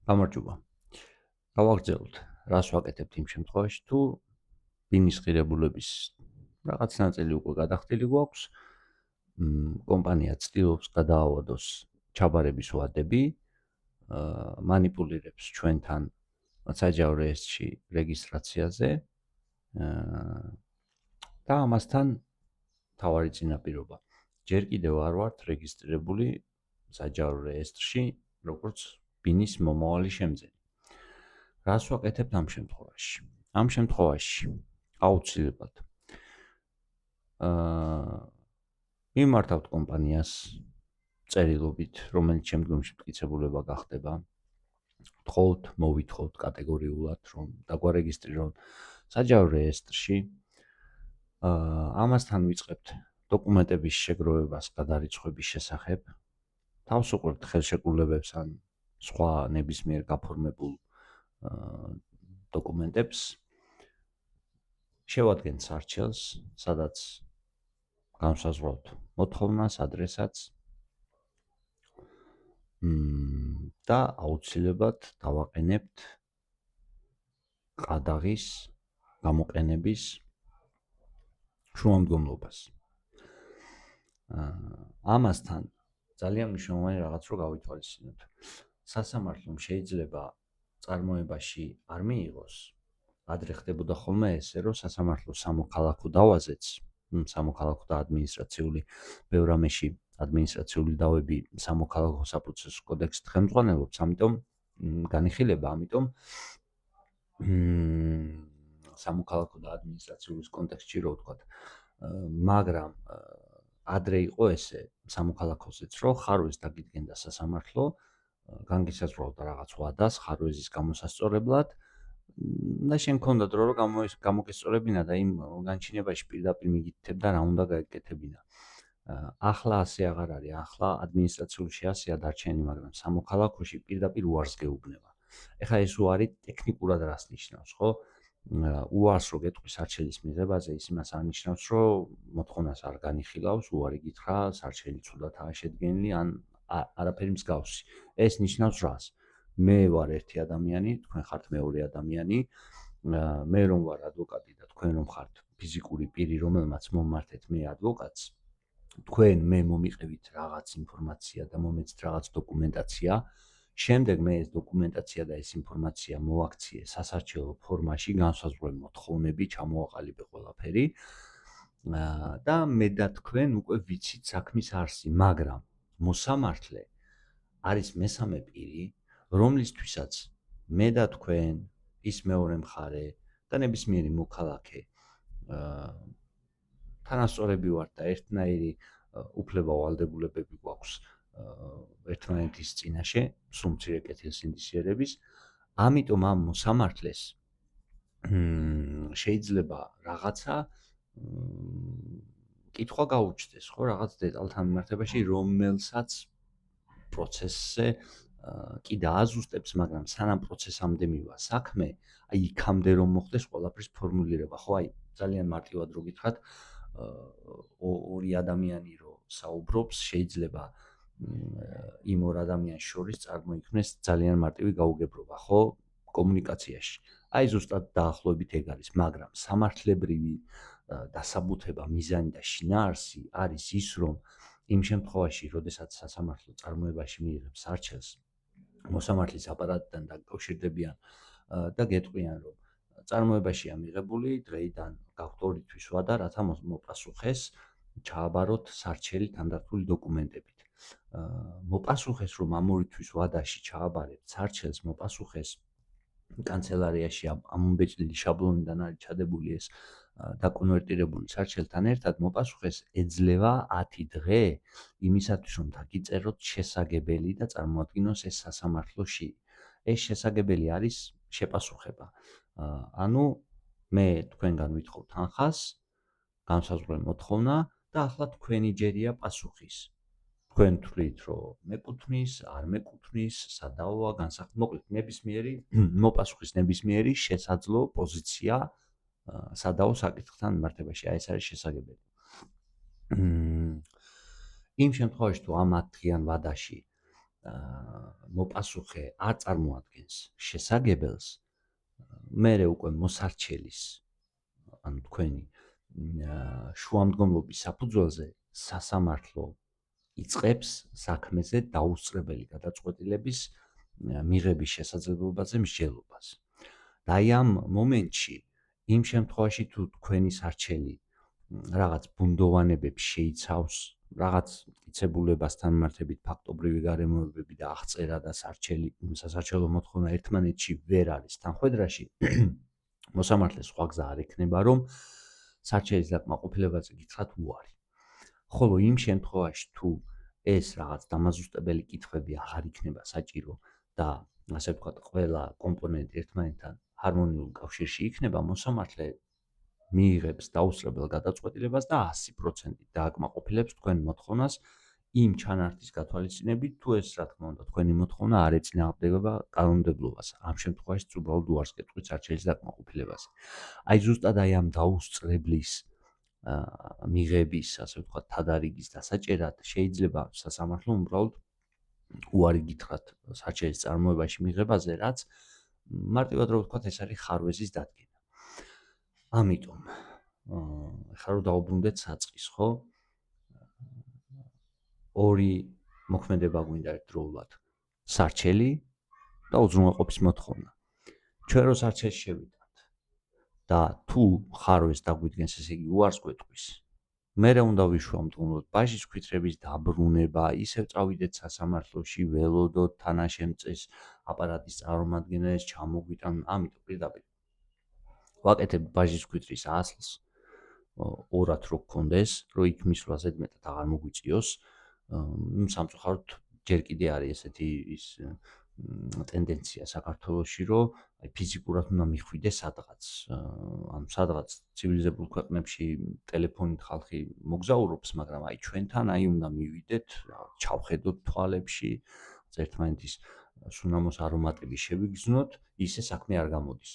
გამარჯობა. გავაგრძელოთ, რას ვაკეთებთ იმ შემთხვევაში, თუ ბინის ღირებულების რაღაც ნაწილი უკვე გადახდილი გვაქვს, კომპანია ცდილობს გადაავადოს ჩაბარების ვადები, მანიპულირებს ჩვენთან საჯარო რეესტრში რეგისტრაციაზე და ამასთან თავარი წინაპირობა. ჯერ კიდევ არ ვართ რეგისტრირებული საჯარო რეესტრში, როგორც ბინის მომავალი შემძენი. რას ვაკეთებთ ამ შემთხვევაში? ამ შემთხვევაში აუცილებლად მიმართავთ კომპანიას წერილობით, რომელიც შემდგომში მტკიცებულება გახდება. ვთხოვთ, მოვითხოვთ კატეგორიულად, რომ დაგვარეგისტრირონ საჯარო რეესტრში. ამასთან ვიწყებთ დოკუმენტების შეგროვებას გადარიცხვების შესახებ. თავს უყურებთ ხელშეკრულებებს ან სხვა ნებისმიერ გაფორმებულ დოკუმენტებს, შევადგენთ სარჩელს, სადაც განსაზღვრავთ მოთხოვნას, ადრესატს და აუცილებლად დავაყენებთ ყადაღის გამოყენების შუამდგომლობას. ამასთან ძალიან მნიშვნელოვანი რაღაც რო გავითვალისწინოთ. სასამართლომ შეიძლება წარმოებაში არ მიიღოს, ადრე ხდებოდა ხოლმე ესე, რომ სასამართლო სამოქალაქო დავაზეც, სამოქალაქო და ადმინისტრაციული ბევრ რამეში ადმინისტრაციული დავები სამოქალაქო საპროცესო კოდექსით ხელმძღვანელობს, ამიტომ განიხილება, ამიტომ სამოქალაქო და ადმინისტრაციის კონტექსტში რო ვთქვათ, მაგრამ ადრე იყო ესე სამოქალაქოსეც, რომ ხარვეს დაგიდგენდა სასამართლო, განგისაზღვრავდა რაღაც ვადას ხარვეზის გამოსასწორებლად და შენ გქონდა დრო რომ გამოგესწორებინა და იმ განჩინებაში პირდაპირ მიგითებ და რა უნდა გაეკეთებინა. ახლა ასე აღარ არის, ახლა ადმინისტრაციული შეასია დარჩენი, მაგრამ სამოქალაქოში პირდაპირ უარს გეუბნება. ეხლა ეს უარი ტექნიკურად რას ნიშნავს, ხო? უარს რო გეტყვი სარჩელის მიღებაზე, ის იმას არნიშნავს, რომ მოთხოვნას არ განიხილავს, უარი გითხრა, სარჩელი ცუდათაა შედგენილი, ან არაფერი მსგავსი. ეს ნიშნავს რას? მე ვარ ერთი ადამიანი, თქვენ ხართ მეორე ადამიანი, მე რომ ვარ ადვოკატი და თქვენ რომ ხართ ფიზიკური პირი, რომელმაც მომმართეთ მე ადვოკატს, თქვენ მე მომიყევით რაღაც ინფორმაცია და მომეცით რაღაც დოკუმენტაცია, შემდეგ მე ეს დოკუმენტაცია და ეს ინფორმაცია მოვაქციე სასარჩელო ფორმაში, განსაზღვრე მოთხოვნები, ჩამოვაყალიბე ყველაფერი და მე და თქვენ უკვე ვიცით საქმის არსი, მაგრამ მოსამართლე არის მესამე პირი, რომლისთვისაც მე და თქვენ, ის მეორე მხარე და ნებისმიერი მოქალაქე თანასწორები ვართ და ერთნაირი უფლება-ვალდებულებები გვაქვს ერთმანეთის წინაშე, სულ მცირე კეთილსინდისიერების, ამიტომ ამ მოსამართლეს შეიძლება რაღაცა კითხვა გაუჩნდეს, ხო, რაღაც დეტალთან მიმართებაში, რომელსაც პროცესზე კი დააზუსტებს, მაგრამ სანამ პროცესამდე მივა საქმე, აი იქამდე რომ მოხდეს ყველაფრის ფორმულირება, ხო, აი ძალიან მარტივად რო გითხრათ, ორი ადამიანი რო საუბრობს, შეიძლება იმ ორ ადამიანს შორის წარმოიქმნეს ძალიან მარტივი გაუგებრობა, ხო, კომუნიკაციაში. აი ზუსტად დაახლოებით ეგ არის, მაგრამ სამართლებრივი დასაბუთება, მიზანი და შინაარსი არის ის, რომ იმ შემთხვევაში, როდესაც სასამართლო წარმოებაში მიიღებს სარჩელს, მოსამართლის აპარატიდან დაკავშირდებიან და გეტყვიან, რომ წარმოებაშია მიღებული დღეიდან გაქვთ 2 თვის ვადა, რათა მოპასუხეს ჩააბაროთ სარჩელი თანდართული დოკუმენტებით. მოპასუხეს, რომ ამ 2 თვის ვადაში ჩააბარებთ სარჩელს, მოპასუხეს კანცელარიაში ამომბეჭდილი შაბლონიდან არის ჩადებული ეს დაკონვერტირებული სარჩელთან ერთად, მოპასუხეს ეძლევა 10 დღე იმისათვის, რომ დაგიწეროთ შესაგებელი და წარმოადგინოს ეს სასამართლოში. ეს შესაგებელი არის შეპასუხება. ანუ მე თქვენგან ვითხოვ თანხას, განსაზღვრე მოთხოვნა და ახლა თქვენი ჯერია პასუხის. თქვენ თვლით, რომ მეკუთვნის, არ მეკუთვნის, სადავოა, მოკლედ ნებისმიერი მოპასუხის ნებისმიერი შესაძლო პოზიცია სადავო საკითხთან მიმართებაში, აი ეს არის შესაგებელი. იმ შემთხვევაში თუ ამ 10 დღიან ვადაში მოპასუხე არ წარმოადგენს შესაგებელს, მერე უკვე მოსარჩელის ანუ თქვენი შუამდგომლობის საფუძველზე სასამართლო იწყებს საქმეზე დაუსწრებელი გადაწყვეტილების მიღების შესაძლებლობაზე მსჯელობას. და აი ამ მომენტში, იმ შემთხვევაში თუ თქვენი სარჩელი რაღაც ბუნდოვანებებს შეიცავს, რაღაც მტკიცებულებასთან მიმართებით ფაქტობრივი გარემოებები და აღწერა და სასარჩელო მოთხოვნა ერთმანეთში ვერ არის თანხვედრაში, მოსამართლეს სხვა გზა არ ექნება, რომ სარჩელის დაკმაყოფილებაზე გითხრათ უარი. ხოლო იმ შემთხვევაში თუ ეს რაღაც დამაზუსტებელი კითხვები აღარ იქნება საჭირო და ასე ვთქვათ, ყველა კომპონენტი ერთმანეთთან ჰარმონიულ კავშირში იქნება, მოსამართლე მიიღებს დაუსწრებელ გადაწყვეტილებას და 100% დააკმაყოფილებს თქვენ მოთხოვნას იმ ჩანართის გათვალისწინებით, თუ ეს რა თქმა უნდა თქვენი მოთხოვნა არ ეწინააღმდეგება კანონმდებლობას. ამ შემთხვევაში უბრალოდ უარს გეტყვით სარჩელის დაკმაყოფილებაზე. აი ზუსტად აი ამ დაუსწრებლის მიღების, ასე ვთქვათ, თადარიგის დასაჭერად შეიძლება სასამართლომ უბრალოდ უარი გითხრათ სარჩელის წარმოებაში მიღებაზე, რაც მარტივად რო ვთქვათ, ეს არის ხარვეზის დადგენა. ამიტომ ახლა რომ დავუბრუნდეთ საწყის, ხო? ორი მოქმედება გვინდა ერთდროულად. სარჩელი და უზრუნველყოფის მოთხოვნა. ჩვენ რო სარჩელს შევიტანთ და თუ ხარვეს დაგვიდგენს, ესე იგი უარს გვეტყვის, მერე უნდა ვიშვამდგომლოთ ბაჟის ქვითრების დაბრუნება, ისევ წავიდეთ სასამართლოში, ველოდოთ თანაშემწეს აპარატის წარმომადგენელს, ჩამოგვიტან, ამიტომ პირდაპირ ვაკეთებ ბაჟის ქვითრის ასლს, ორად რო გქონდეს, რო იქ მისვლა ზედმეტად აღარ მოგვიწიოს, სამწუხაროდ ჯერ კიდე არის ესეთი ის ტენდენცია საქართველოში, რომ აი ფიზიკურად უნდა მიხვიდე სადღაც, ანუ სადღაც ცივილიზებულ ქვეყნებში ტელეფონით ხალხი მოგზაურობს, მაგრამ აი ჩვენთან აი უნდა მივიდეთ, ჩავხედოთ თვალებში, ერთმანეთის სუნამოს არომატები შევიგრძნოთ, ისე საქმე არ გამოდის.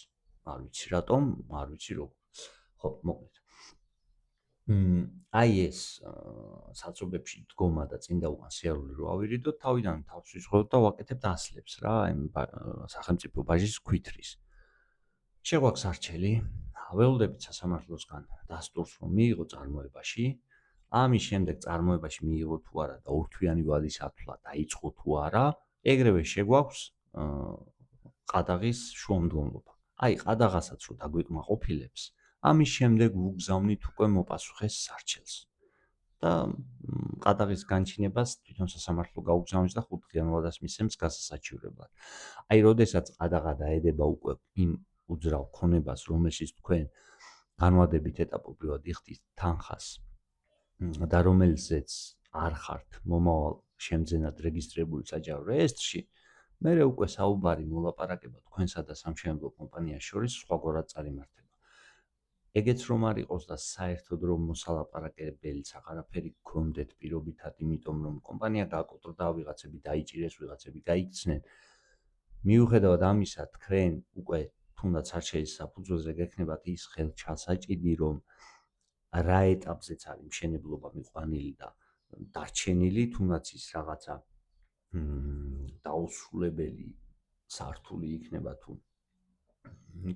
არ ვიცი რატომ, არ ვიცი როგორ. ხო, მოკლედ. აი ეს საცობებში დგომა და წინ და უკან სიარული რო ავირიდოთ, თავიდან თავს ვისხოთ და ვაკეთებთ ასლებს რა, იმ სახელმწიფო ბაჟის ქვითრის. შეგვაქვს სარჩელი, ველოდებით სასამართლოსგან დასტურს რომ მიიღო წარმოებაში, ამის შემდეგ წარმოებაში მიიღო თუ არა და ორთვიანი ვალის ათვლა დაიწყო თუ არა, ეგრევე შეგვაქვს ყადაღის შუამდგომლობა. აი ყადაღასაც რო დაგვიკმაყოფილებს, ამის შემდეგ ვუგზავნით უკვე მოპასუხეს სარჩელს. და ყადაღის განჩინებას თვითონ სასამართლო გაუგზავნის და 5 დღიანვადას მისცემს გასასაჩივრებლად. აი, როდესაც ყადაღა დაედება უკვე იმ უძრავ ქონებას, რომელშიც თქვენ განვადებით ეტაპობრივად იხდით თანხას და რომელზეც არ ხართ მომავალ შემძენად რეგისტრირებული საჯარო რეესტრში, მერე უკვე საუბარი მოლაპარაკება თქვენსა და სამშენებლო კომპანიას შორის სხვაგვარად წარიმართება. ეგეც რომ არ იყოს და საერთოდ რომ მოსალაპარაკებელიც აღარაფერი გქონდეთ პირობითად, იმიტომ რომ კომპანია გააკოტრდა, ვიღაცები დაიჭირეს, ვიღაცები გაიქცნენ. მიუხედავად ამისა, თქვენ უკვე თუნდაც სარჩელის საფუძველზე გექნებათ ის ხელჩასაჭიდი, რომ რა ეტაპზეც არის მშენებლობა მიყვანილი და დარჩენილი, თუნდაც ის რაღაცა დაუსრულებელი სართული იქნება თუ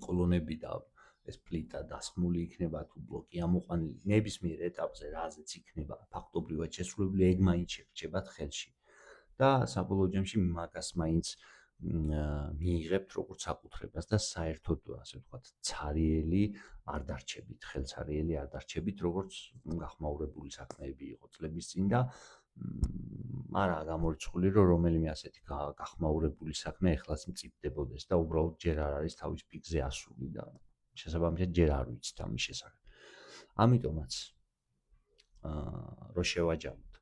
კოლონები და ეს პლიტა დასხმული იქნება თუ ბლოკი ამოყვანილი, ნებისმიერ ეტაპზე რაზეც იქნება ფაქტობრივად შესრულებული, ეგ მაინც შეგრჩებათ ხელში. და საბოლოო ჯამში მაგას მაინც მიიღებთ როგორც საკუთრებას და საერთოდ ასე ვთქვათ, ცარიელი არ დარჩებით, ხელცარიელი არ დარჩებით, როგორც გახმაურებული საქმეები იყო წლების წინ და არა გამორიცხული, რომ რომელიმე ასეთი გახმაურებული საქმე ეხლაც მწიფდებოდეს და უბრალოდ ჯერ არ არის თავის პიკზე ასული და შესაბამისად ჯერ არ ვიცით ამის შესახებ. ამიტომაც რო შევაჯამოთ,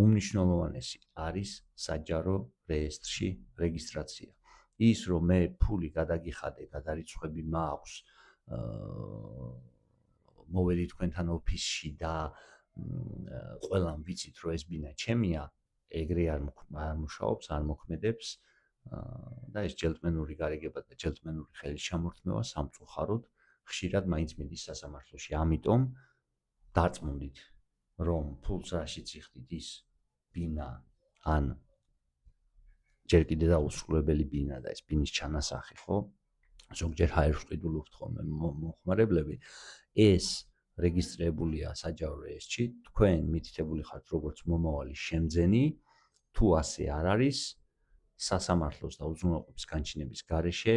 უმნიშვნელოვანესი არის საჯარო რეესტრში რეგისტრაცია. ის რომ მე ფული გადაგიხადე, გადარიცხვები მაქვს, მოვედი თქვენთან ოფისში და ყველამ ვიცით, რომ ეს ბინა ჩემია, ეგრე არ მუშაობს, არ მოქმედებს და ეს ჯელტმენური გარიგება და ჯელტმენური ხელის ჩამორთმევა სამწუხაროდ ხშირად მაინც მიდის სასამართლოში. ამიტომ დარწმუნდით, რომ ფულს რაშიც იხდით ის ბინა ან ჯერ კიდე დაუსრულებელი ბინა და ეს ბინის ჩანასახი, ხო? ზოგჯერ ჰაერს ყიდულობთ ხოლმე მოხმარებლები. ეს რეგისტრირებულია საჯარო რეესტრში, თქვენ მითითებული ხართ როგორც მომავალი შემძენი, თუ ასე არ არის, სასამართლოს და უზრუნველყოფის განჩინების გარეშე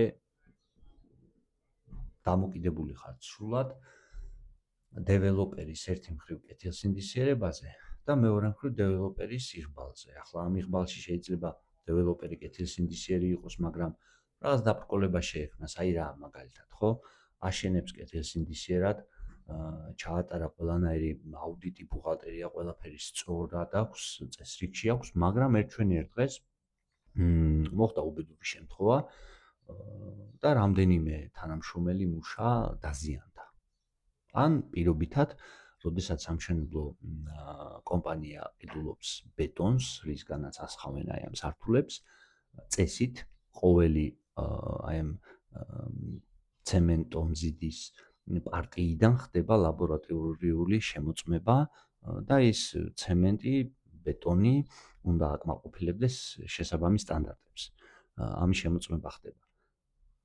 დამოკიდებული ხართ სრულად დეველოპერის ერთი მხრივ კეთილსინდისიერებაზე და მეორე მხრივ დეველოპერის იღბალზე. ახლა ამ იღბალში შეიძლება დეველოპერი კეთილსინდისიერი იყოს, მაგრამ რაღაც დაბრკოლება შეექმნას, აი რა მაგალითად, ხო? აშენებს კეთილსინდისიერად, ჩაატარა ყველანაირი აუდიტი, ბუღალტერია, ყველაფერი სწორად აქვს, წესრიგში აქვს, მაგრამ ერთვენიერ დღეს მოხდა უბედური შემთხვევა და რამდენიმე თანამშრომელი მუშა დაზიანდა. ან პირობითად, როდესაც სამშენებლო კომპანია ყიდულობს ბეტონს, რისგანაც ასხავენ აი ამ სართულებს, წესით ყოველი აი ამ ცემენტომზიდის პარტიიდან ხდება ლაბორატორიული შემოწმება და ეს ცემენტი, ბეტონი უნდა აკმაყოფილებდეს შესაბამის სტანდარტებს. ამის შემოწმება ხდება.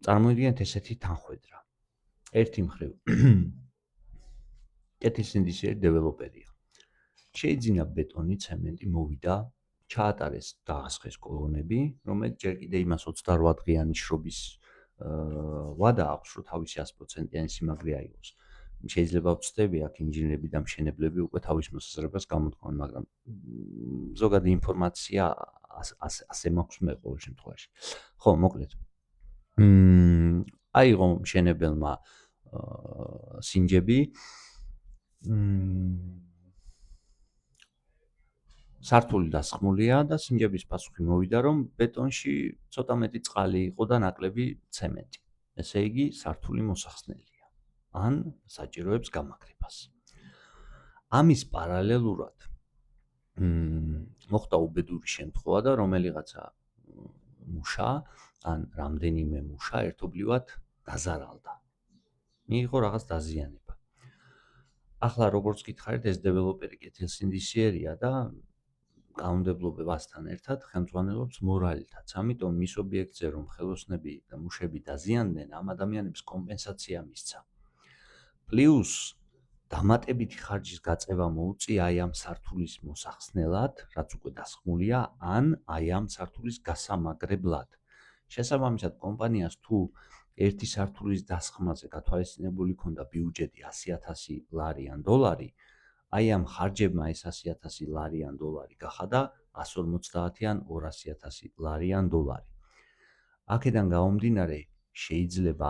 წარმოიდგინეთ ესეთი თანხwebdriver. ერთი მხრივ კეთილსინდისიერი დეველოპერია. შეიძინა ბეტონი, ცემენტი, მოვიდა, ჩაატარეს, დაასხეს კოლონები, რომელიც ჯერ კიდე იმას 28 დღიანი შრობის ვადა აქვს, რომ თავისი 100%-იანი სიმაგრე აიღოს. შეიძლება ვწდები აქ ინჟინერები და მშენებლები უკვე თავის მოსაზრებას გამოთქვან, მაგრამ ზოგადი ინფორმაცია ასე მაქვს მე ყოველ შემთხვევაში. ხო, მოკლედ. აიღო მშენებელმა სინჯები, სართული დასხმულია და სინჯების პასუხი მოვიდა, რომ ბეტონში ცოტა მეტი წყალი იყო და ნაკლები ცემენტი. ესე იგი, სართული მოსახსნელია. ან საჭიროებს გამაგრებას. ამის პარალელურად მოხდა უბედური შემთხვევა და რომელიღაცა მუშა ან რამდენიმე მუშა ერთობლივად დაზარალდა. მიიღო რაღაც დაზიანება. ახლა როგორც გითხარით, ეს დეველოპერი კეთილსინდისიერია და კანონმდებლობასთან ერთად ხელმძღვანელობს მორალითაც. ამიტომ მის ობიექტზე რომ ხელოსნები და მუშები დაზიანდნენ, ამ ადამიანებს კომპენსაცია მისცა. პლუს დამატებითი ხარჯის გაწევა მოუწია აი ამ სართულის მოსახსნელად, რაც უკვე დასხმულია, ან აი ამ სართულის გასამაგრებლად. შესაბამისად, კომპანიას თუ ერთი სართულის დასხმაზე გათვალისწინებული ქონდა ბიუჯეტი 100,000 ლარი ან დოლარი, აი ამ ხარჯებმა ეს 100,000 ლარი ან დოლარი გახადა 150 ან 200,000 ლარი ან დოლარი. აქედან გამომდინარე, შეიძლება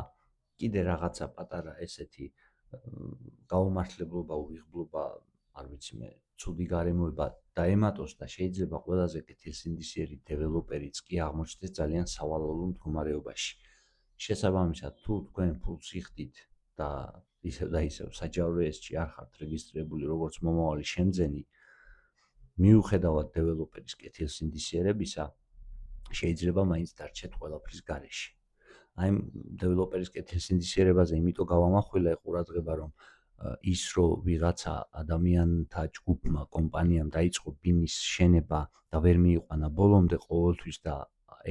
კიდე რაღაცა პატარა ესეთი გაუმართლებლობა, უიღბლობა, არ ვიცი მე, ცუდი გარემოება დაემატოს და შეიძლება ყველაზე კეთილსინდისიერი დეველოპერიც კი აღმოჩნდეს ძალიან სავალალო მდგომარეობაში. შესაბამისად, თუ თქვენ ფულს იხდით და ისევ და ისევ საჯარო რეესტრში არ ხართ რეგისტრირებული როგორც მომავალი შემძენი, მიუხედავად დეველოპერის კეთილსინდისიერებისა, შეიძლება მაინც დარჩეთ ყველაფრის გარეშე. აი დეველოპერის კეთილსინდისიერებაზე იმიტომ გავამახვილა ყურადღება, რომ ის რომ ვიღაცა ადამიანთა ჯგუფმა, კომპანიამ დაიწყო ბინის შენება და ვერ მიიყვანა ბოლომდე ყოველთვის და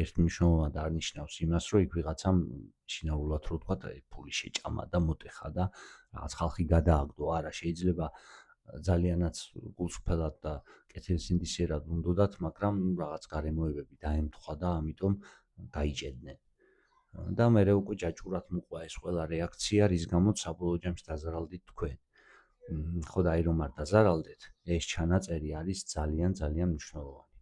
ერთმნიშვნელოვნად არ ნიშნავს იმას, რომ იქ ვიღაცამ შინაურად რო ვთქვა, ფული შეჭამა და მოტეხა და რაღაც ხალხი გადააგდო. არა, შეიძლება ძალიანაც გულსუფრად და კეთილსინდისიერად უნდოდათ, მაგრამ რაღაც გარემოებები დაემთხვა და ამიტომ გაიჭედნენ. და მე უკვე ჯაჭურად მოყვა ეს ყველა რეაქცია, რის გამოც საბოლოო ჯამში დაზარალდით თქვენ. ხო და აი რომ არ დაზარალდეთ, ეს ჩანაწერი არის ძალიან მნიშვნელოვანი.